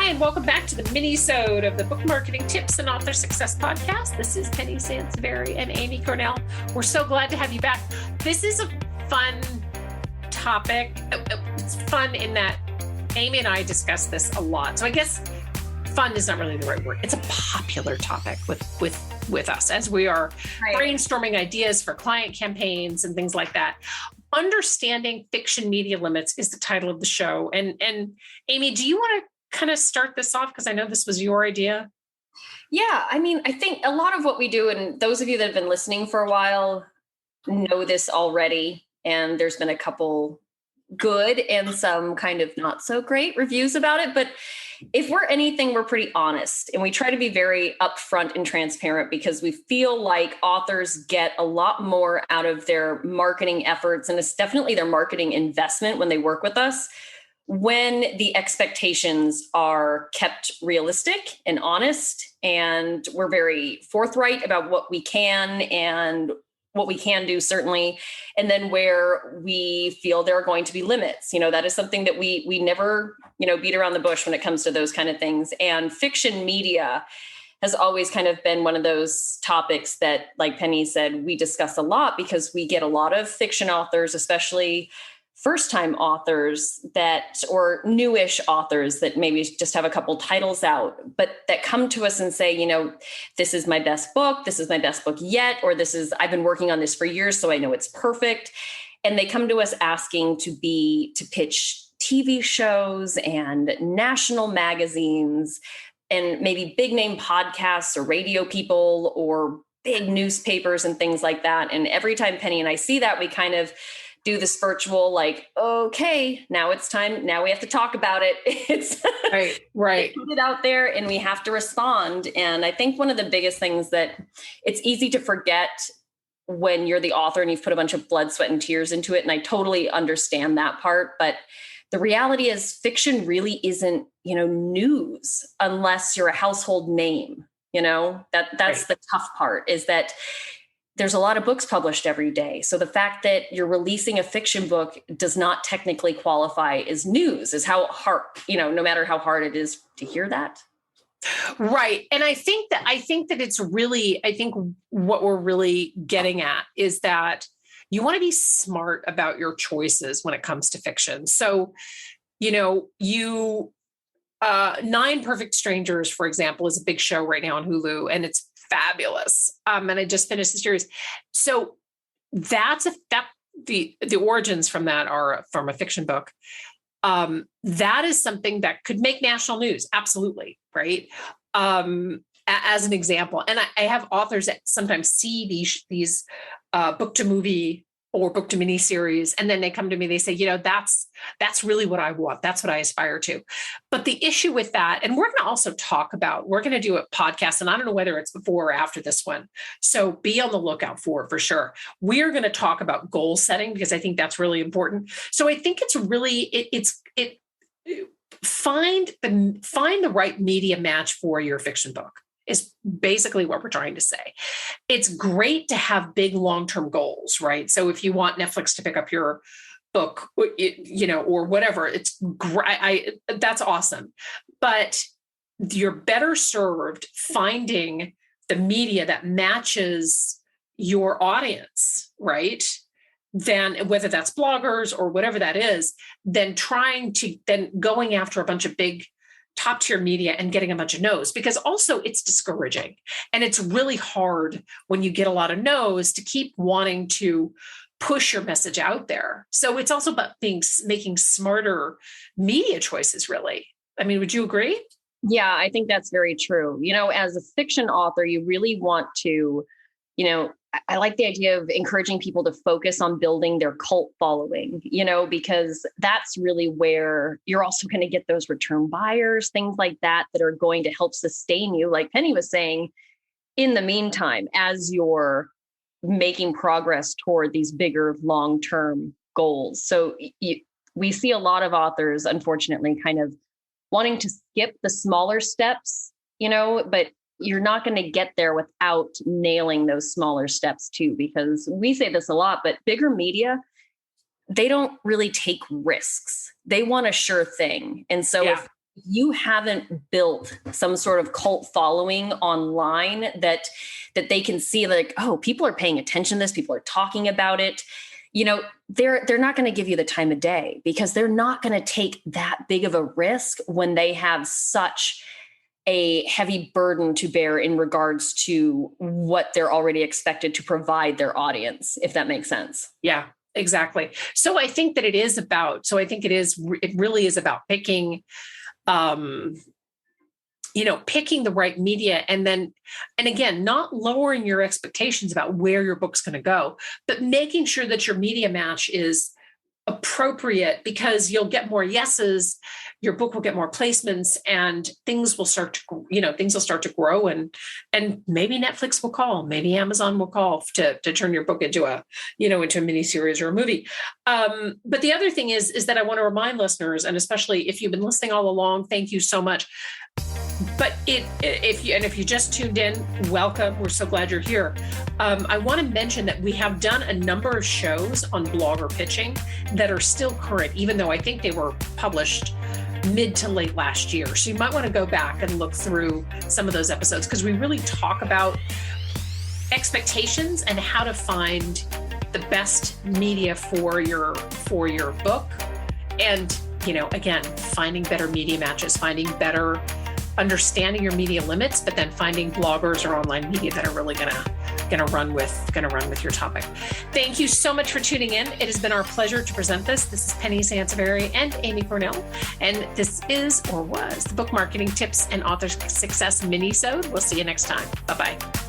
and welcome back to the Minisode of the Book Marketing Tips and Author Success Podcast. This is Penny Sansevieri and Amy Cornell. We're so glad to have you back. This is a fun topic. It's fun in that Amy and I discuss this a lot. So I guess fun is not really the right word. It's a popular topic with us as we are brainstorming ideas for client campaigns and things like that. Understanding Fiction Media Limits is the title of the show. And Amy, do you want to kind of start this off? Because I know this was your idea. Yeah, I mean, I think a lot of what we do, and those of you that have been listening for a while know this already. And there's been a couple good and some kind of not so great reviews about it. But if we're anything, we're pretty honest. And we try to be very upfront and transparent because we feel like authors get a lot more out of their marketing efforts. And it's definitely their marketing investment when they work with us, when the expectations are kept realistic and honest, and we're very forthright about what we can and what we can do, certainly, and then where we feel there are going to be limits. You know, that is something that we never, beat around the bush when it comes to those kind of things. And fiction media has always kind of been one of those topics that, like Penny said, we discuss a lot because we get a lot of fiction authors, especially first-time authors or newish authors that maybe just have a couple titles out, but that come to us and say, this is my best book. This is my best book yet. Or I've been working on this for years, so I know it's perfect. And they come to us asking to pitch TV shows and national magazines and maybe big name podcasts or radio people or big newspapers and things like that. And every time Penny and I see that, we kind of do this virtual, like, okay, now it's time. Now we have to talk about it. It's right. Put it out there and we have to respond. And I think one of the biggest things that it's easy to forget when you're the author and you've put a bunch of blood, sweat, and tears into it. And I totally understand that part. But the reality is fiction really isn't, news unless you're a household name. That's the tough part, is that there's a lot of books published every day. So the fact that you're releasing a fiction book does not technically qualify as news, is how hard, no matter how hard it is to hear that. Right. And I think that it's really, what we're really getting at is that you want to be smart about your choices when it comes to fiction. So, 9 Perfect Strangers, for example, is a big show right now on Hulu, and it's fabulous. And I just finished the series. So the origins from that are from a fiction book. That is something that could make national news. Absolutely. Right. As an example. And I have authors that sometimes see these book to movie or book to mini series. And then they come to me, they say, that's really what I want. That's what I aspire to. But the issue with that, and we're going to also we're going to do a podcast, and I don't know whether it's before or after this one. So be on the lookout for sure. We're going to talk about goal setting because I think that's really important. So I think it's really, find the right media match for your fiction book is basically what we're trying to say. It's great to have big long-term goals, right? So if you want Netflix to pick up your book, or whatever, it's great. That's awesome. But you're better served finding the media that matches your audience, right? Than whether that's bloggers or whatever that is, than going after a bunch of big top tier media and getting a bunch of no's, because also it's discouraging. And it's really hard when you get a lot of no's to keep wanting to push your message out there. So it's also about making smarter media choices, really. I mean, would you agree? Yeah, I think that's very true. As a fiction author, you really want to, I like the idea of encouraging people to focus on building their cult following, because that's really where you're also going to get those return buyers, things like that are going to help sustain you. Like Penny was saying, in the meantime, as you're making progress toward these bigger long-term goals. So we see a lot of authors, unfortunately, kind of wanting to skip the smaller steps, but you're not going to get there without nailing those smaller steps too, because we say this a lot, but bigger media, they don't really take risks. They want a sure thing. And so if you haven't built some sort of cult following online that they can see, like, oh, people are paying attention to this, people are talking about it, they're not going to give you the time of day, because they're not going to take that big of a risk when they have such a heavy burden to bear in regards to what they're already expected to provide their audience, if that makes sense. Yeah, exactly. So I think that it really is about picking, picking the right media, and again, not lowering your expectations about where your book's going to go, but making sure that your media match is appropriate, because you'll get more yeses, your book will get more placements, and things will start to grow, and maybe Netflix will call, maybe Amazon will call to turn your book into a mini series or a movie. But the other thing is that I want to remind listeners, and especially if you've been listening all along, thank you so much. But if you just tuned in, welcome. We're so glad you're here. I want to mention that we have done a number of shows on blogger pitching that are still current, even though I think they were published mid to late last year. So you might want to go back and look through some of those episodes, because we really talk about expectations and how to find the best media for your book. And, again, finding better media matches, understanding your media limits, but then finding bloggers or online media that are really gonna run with your topic. Thank you so much for tuning in. It has been our pleasure to present this. This is Penny Sansevieri and Amy Cornell, and this is or was the Book Marketing Tips and Author Success Minisode. We'll see you next time. Bye-bye.